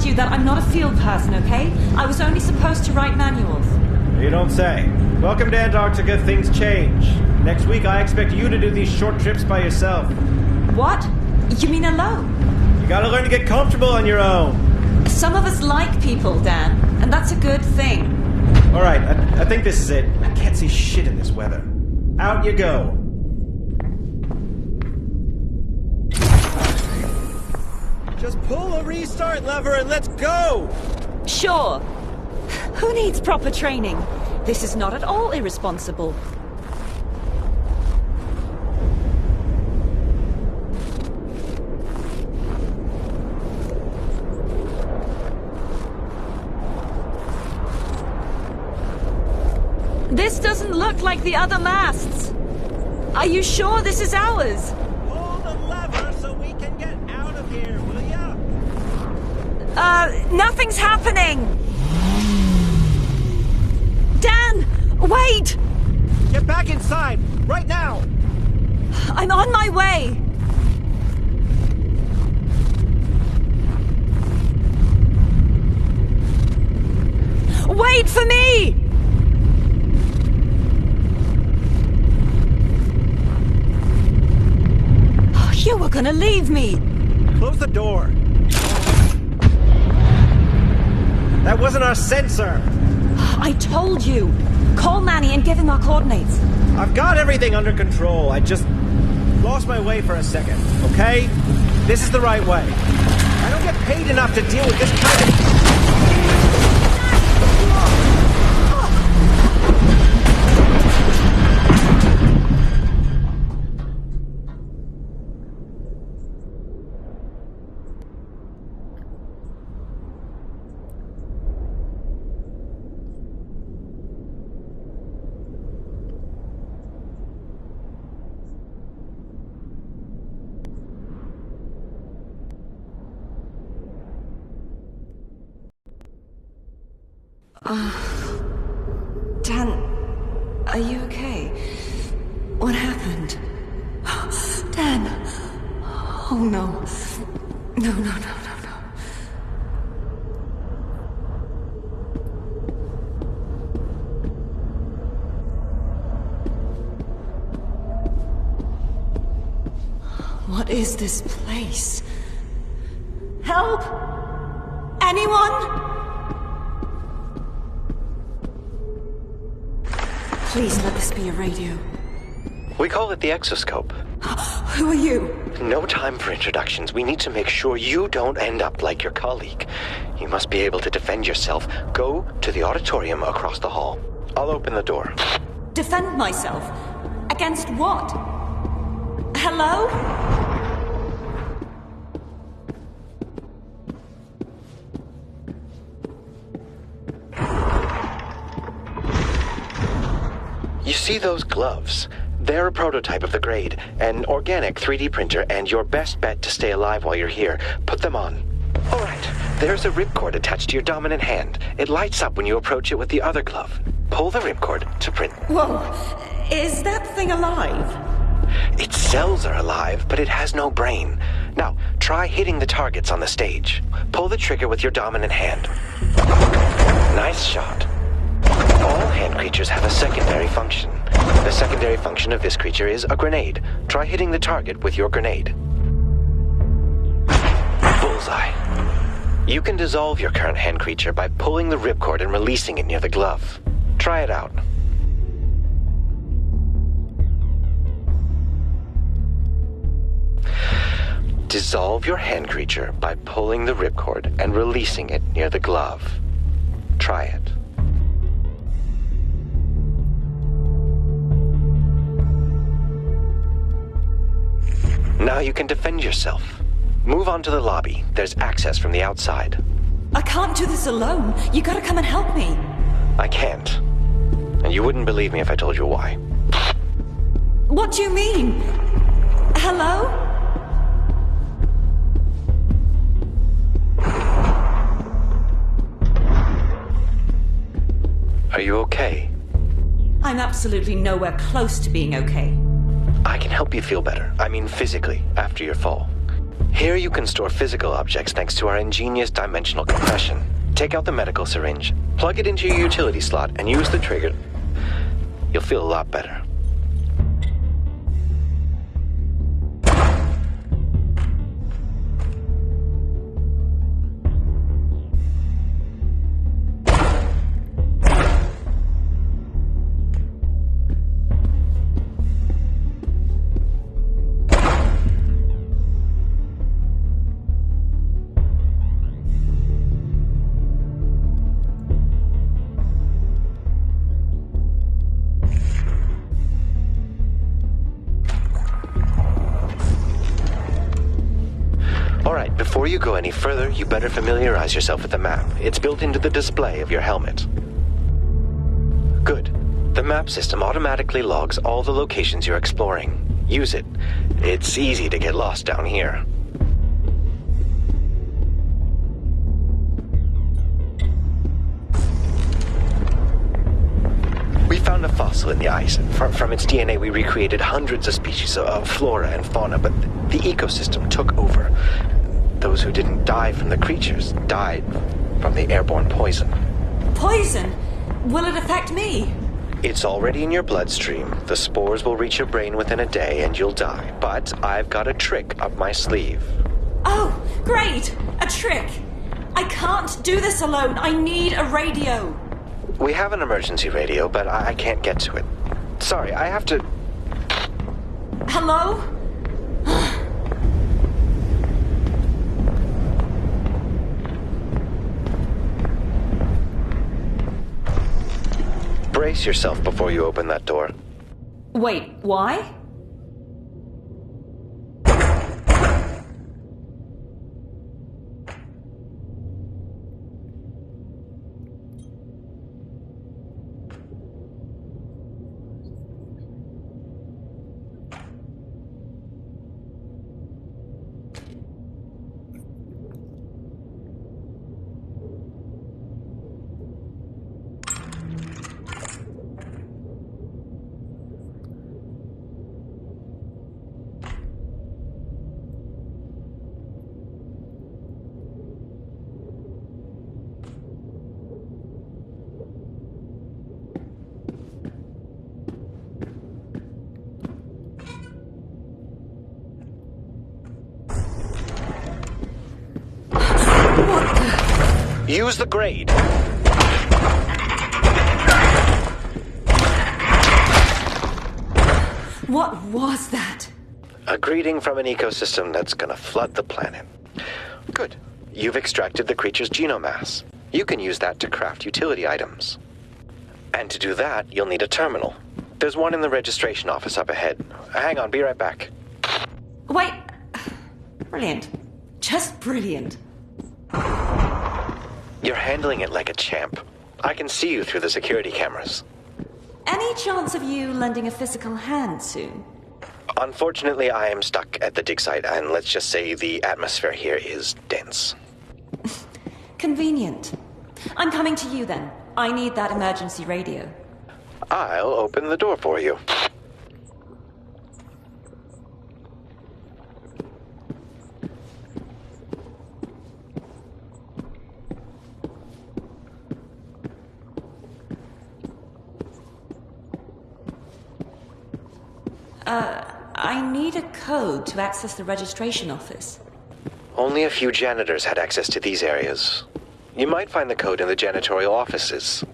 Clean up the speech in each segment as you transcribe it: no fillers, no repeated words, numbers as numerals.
remind you that I'm not a field person, okay? I was only supposed to write manuals. You don't say. Welcome to Antarctica, things change. Next week I expect you to do these short trips by yourself. What? You mean alone? You gotta learn to get comfortable on your own. Some of us like people, Dan, and that's a good thing. Alright, I think this is it. I can't see shit in this weather. Out you go. Just pull a restart lever and let's go! Sure. Who needs proper training? This is not at all irresponsible. This doesn't look like the other masts. Are you sure this is ours? Pull the lever so we can get out of here, will ya? Nothing's happening! Dan! Wait! Get back inside! Right now! I'm on my way! Wait for me! You were gonna leave me! Close the door. That wasn't our sensor! I told you! Call Manny and give him our coordinates. I've got everything under control. I just lost my way for a second, okay? This is the right way. I don't get paid enough to deal with this kind of... Dan, are you okay? What happened? Dan! Oh no. No, no, no, no, no. What is this place? Help! Anyone? Please let this be a radio. We call it the exoscope. Who are you? No time for introductions. We need to make sure you don't end up like your colleague. You must be able to defend yourself. Go to the auditorium across the hall. I'll open the door. Defend myself? Against what? Hello? You see those gloves? They're a prototype of the grade, an organic 3D printer, and your best bet to stay alive while you're here. Put them on. All right, there's a ripcord attached to your dominant hand. It lights up when you approach it with the other glove. Pull the ripcord to print. Whoa, is that thing alive? Its cells are alive, but it has no brain. Now, try hitting the targets on the stage. Pull the trigger with your dominant hand. Nice shot. All hand creatures have a secondary function. The secondary function of this creature is a grenade. Try hitting the target with your grenade. Bullseye. You can dissolve your current hand creature by pulling the ripcord and releasing it near the glove. Try it out. Dissolve your hand creature by pulling the ripcord and releasing it near the glove. Try it. Now you can defend yourself. Move on to the lobby. There's access from the outside. I can't do this alone. You gotta come and help me. I can't. And you wouldn't believe me if I told you why. What do you mean? Hello? Are you okay? I'm absolutely nowhere close to being okay. I can help you feel better. I mean physically, after your fall. Here you can store physical objects thanks to our ingenious dimensional compression. Take out the medical syringe, plug it into your utility slot, and use the trigger. You'll feel a lot better. Before you go any further, you better familiarize yourself with the map. It's built into the display of your helmet. Good. The map system automatically logs all the locations you're exploring. Use it. It's easy to get lost down here. We found a fossil in the ice. From its DNA, we recreated hundreds of species of flora and fauna, but the ecosystem took over. Those who didn't die from the creatures died from the airborne poison. Poison? Will it affect me? It's already in your bloodstream. The spores will reach your brain within a day and you'll die. But I've got a trick up my sleeve. Oh, great! A trick! I can't do this alone. I need a radio. We have an emergency radio, but I can't get to it. Sorry, I have to... Hello? Brace yourself before you open that door. Wait, why? Use the grade. What was that? A greeting from an ecosystem that's gonna flood the planet. Good. You've extracted the creature's genomass. You can use that to craft utility items. And to do that, you'll need a terminal. There's one in the registration office up ahead. Hang on, be right back. Wait. Brilliant. Just brilliant. You're handling it like a champ. I can see you through the security cameras. Any chance of you lending a physical hand soon? Unfortunately, I am stuck at the dig site, and let's just say the atmosphere here is dense. Convenient. I'm coming to you then. I need that emergency radio. I'll open the door for you. I need a code to access the registration office. Only a few janitors had access to these areas. You might find the code in the janitorial offices.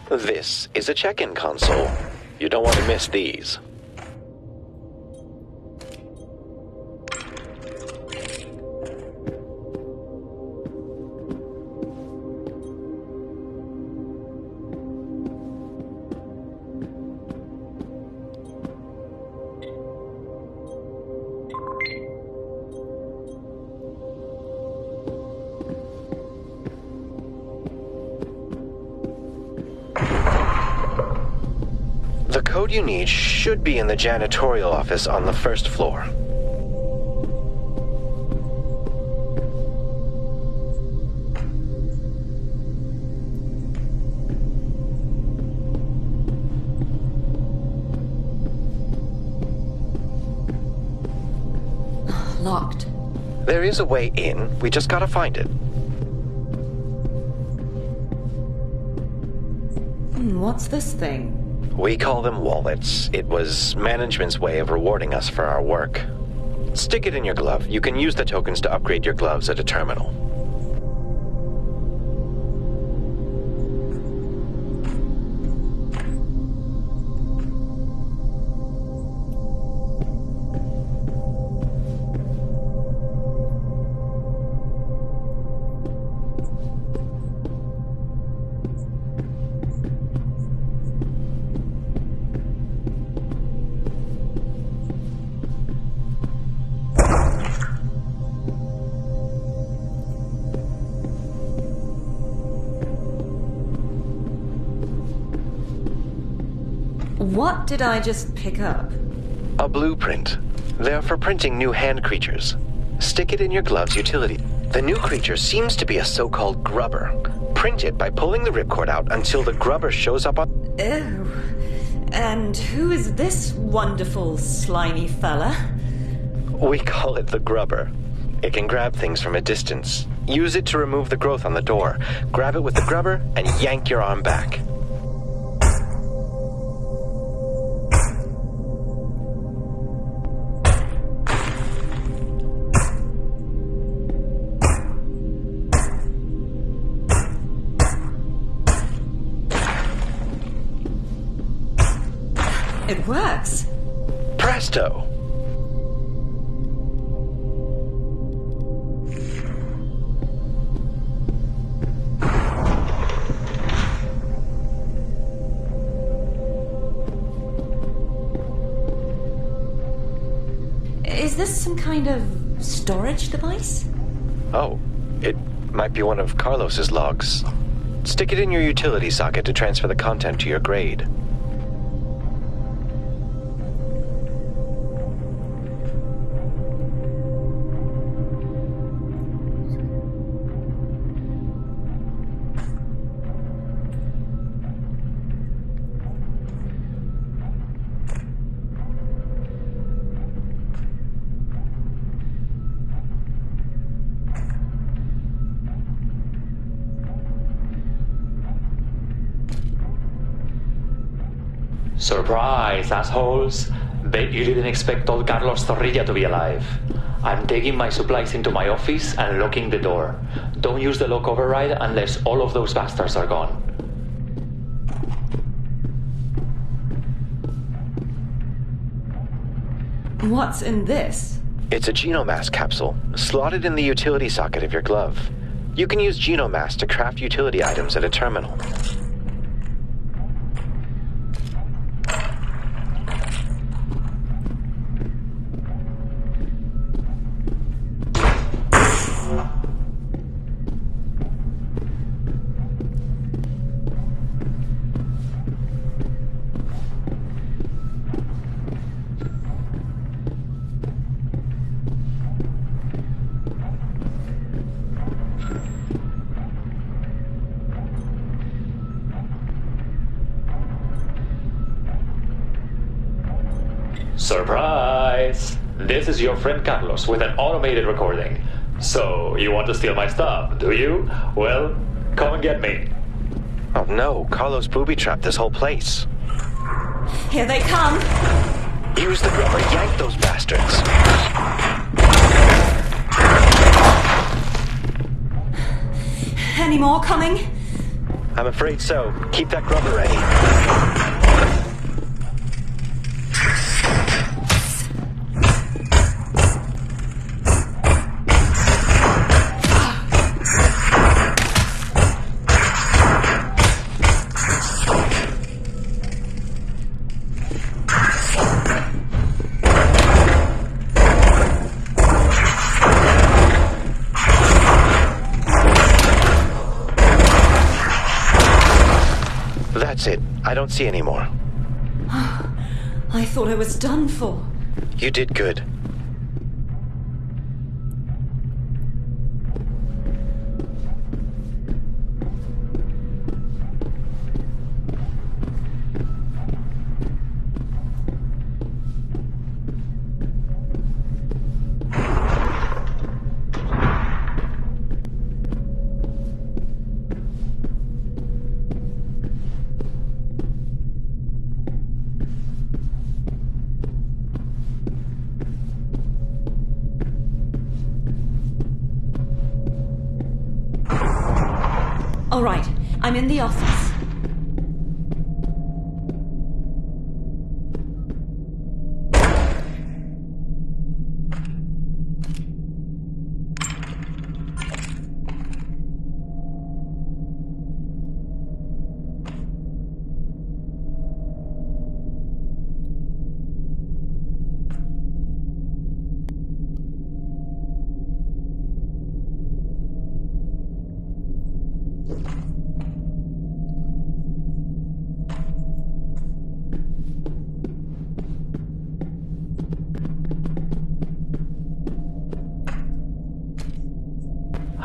This is a check-in console. You don't want to miss these. code you need should be in the janitorial office on the first floor. Locked. There is a way in, we just gotta find it. What's this thing? We call them wallets. It was management's way of rewarding us for our work. Stick it in your glove. You can use the tokens to upgrade your gloves at a terminal. What did I just pick up? A blueprint. They're for printing new hand creatures. Stick it in your glove's utility. The new creature seems to be a so-called grubber. Print it by pulling the ripcord out until the grubber shows up on... Ew. And who is this wonderful, slimy fella? We call it the grubber. It can grab things from a distance. Use it to remove the growth on the door. Grab it with the grubber and yank your arm back. It works. Presto! Is this some kind of storage device? Oh, it might be one of Carlos's logs. Stick it in your utility socket to transfer the content to your grade. Surprise, assholes! Bet you didn't expect old Carlos Zorrilla to be alive. I'm taking my supplies into my office and locking the door. Don't use the lock override unless all of those bastards are gone. What's in this? It's a Genomass capsule, slotted in the utility socket of your glove. You can use Genomass to craft utility items at a terminal. Surprise! This is your friend Carlos with an automated recording. So, you want to steal my stuff, do you? Well, come and get me. Oh no, Carlos booby-trapped this whole place. Here they come! Use the grubber, yank those bastards. Any more coming? I'm afraid so. Keep that grubber ready. That's it. I don't see any more. I thought I was done for. You did good. All right, I'm in the office.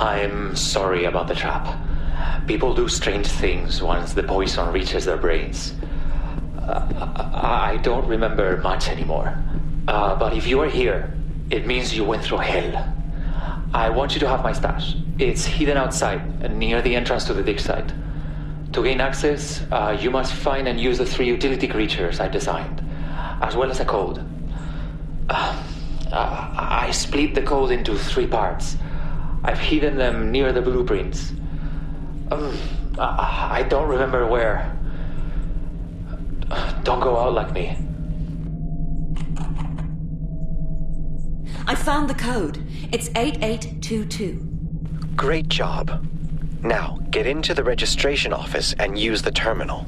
I'm sorry about the trap. People do strange things once the poison reaches their brains. I don't remember much anymore. But if you are here, it means you went through hell. I want you to have my stash. It's hidden outside, near the entrance to the dig site. To gain access, you must find and use the 3 utility creatures I designed, as well as a code. I split the code into 3 parts. I've hidden them near the blueprints. I don't remember where. Don't go out like me. I found the code. It's 8822. Great job. Now, get into the registration office and use the terminal.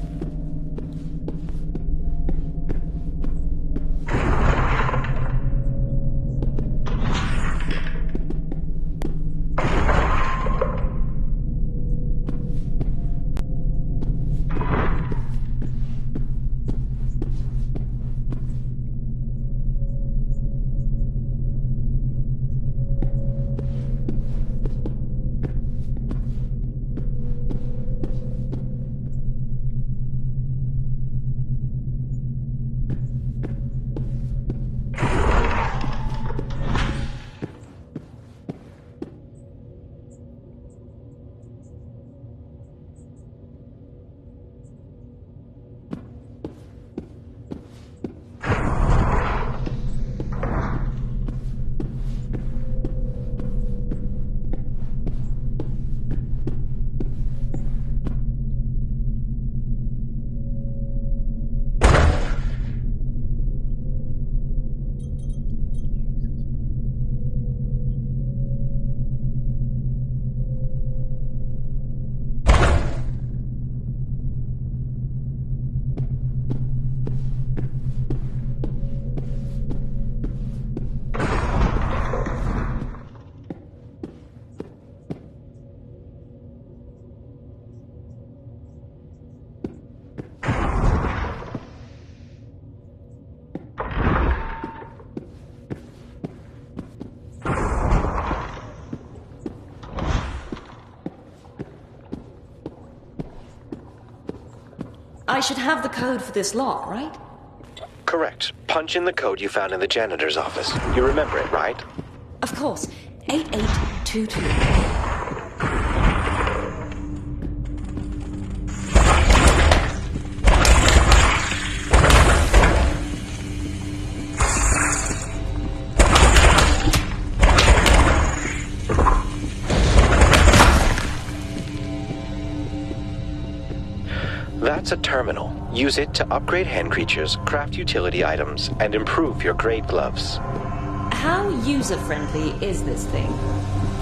I should have the code for this lock, right? Correct. Punch in the code you found in the janitor's office. You remember it, right? Of course. 8822. That's a terminal. Use it to upgrade hand creatures, craft utility items, and improve your grade gloves. How user-friendly is this thing?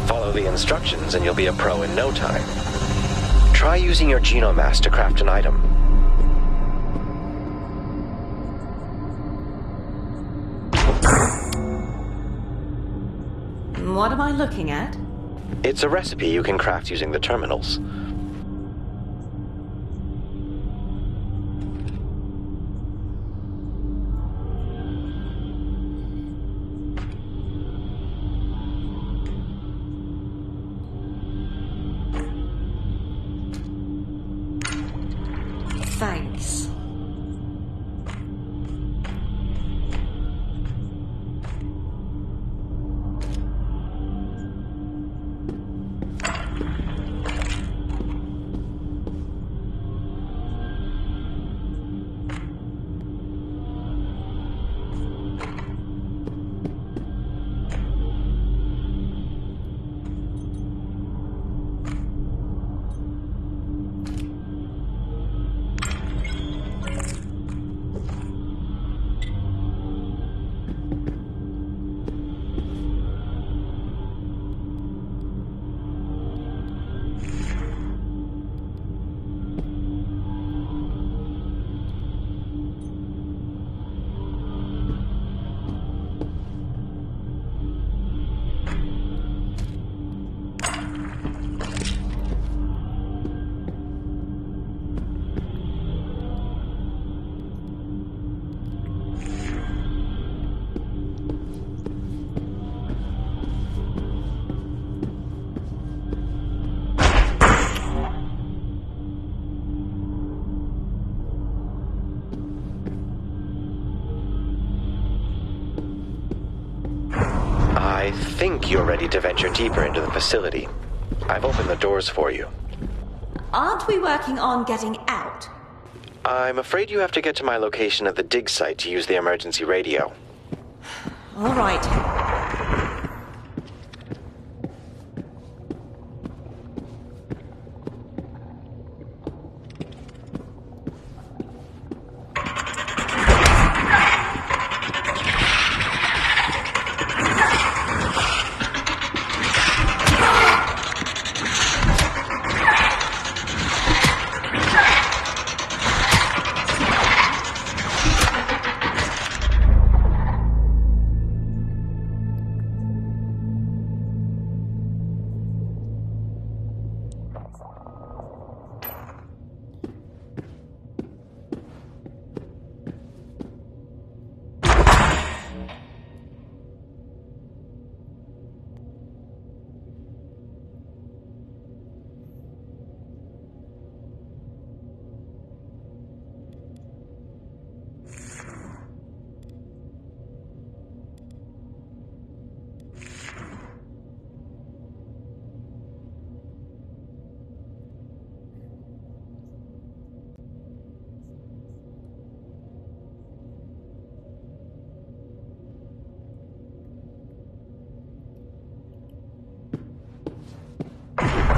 Follow the instructions and you'll be a pro in no time. Try using your genomass to craft an item. What am I looking at? It's a recipe you can craft using the terminals. I think you're ready to venture deeper into the facility. I've opened the doors for you. Aren't we working on getting out? I'm afraid you have to get to my location at the dig site to use the emergency radio. All right.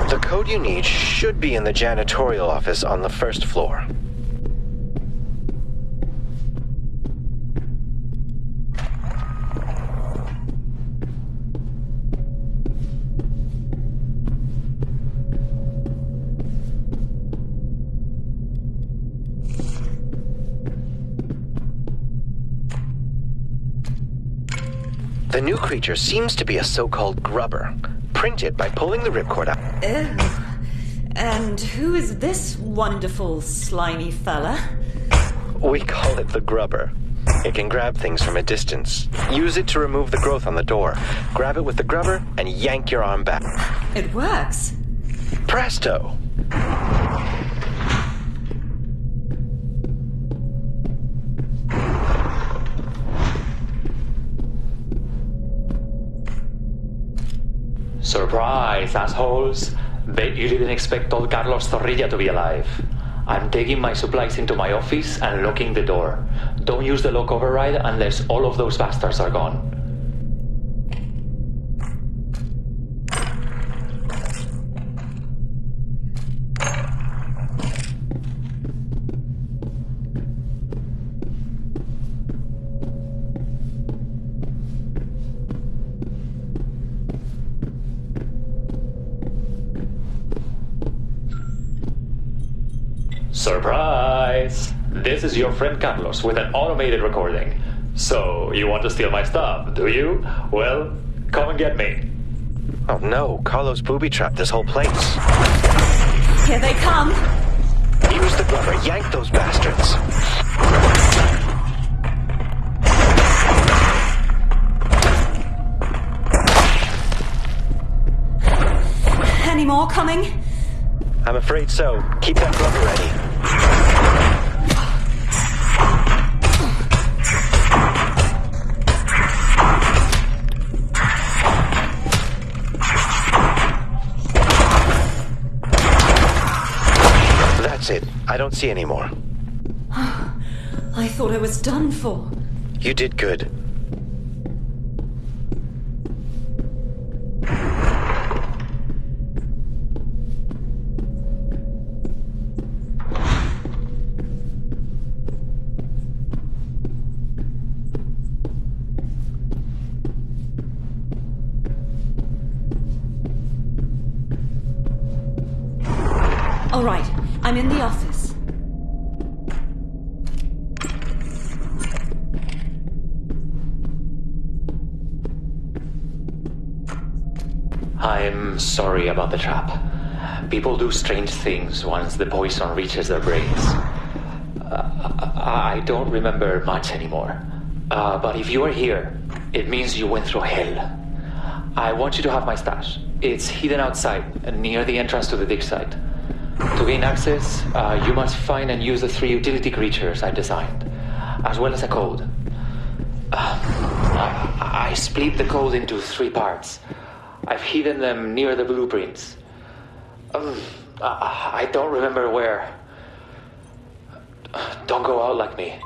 The code you need should be in the janitorial office on the first floor. The new creature seems to be a so-called grubber, printed by pulling the ripcord out. Ew. And who is this wonderful, slimy fella? We call it the grubber. It can grab things from a distance. Use it to remove the growth on the door. Grab it with the grubber and yank your arm back. It works. Presto! Surprise, assholes! Bet you didn't expect old Carlos Zorrilla to be alive. I'm taking my supplies into my office and locking the door. Don't use the lock override unless all of those bastards are gone. Surprise! This is your friend Carlos with an automated recording. So, you want to steal my stuff, do you? Well, come and get me. Oh no, Carlos booby-trapped this whole place. Here they come. Use the grubber, yank those bastards. Any more coming? I'm afraid so. Keep that grubber ready. That's it. I don't see any more. I thought I was done for. You did good. All right, I'm in the office. I'm sorry about the trap. People do strange things once the poison reaches their brains. I don't remember much anymore. But if you are here, it means you went through hell. I want you to have my stash. It's hidden outside, near the entrance to the dig site. To gain access, you must find and use the 3 utility creatures I designed, as well as a code. I split the code into 3 parts. I've hidden them near the blueprints. I don't remember where. Don't go out like me.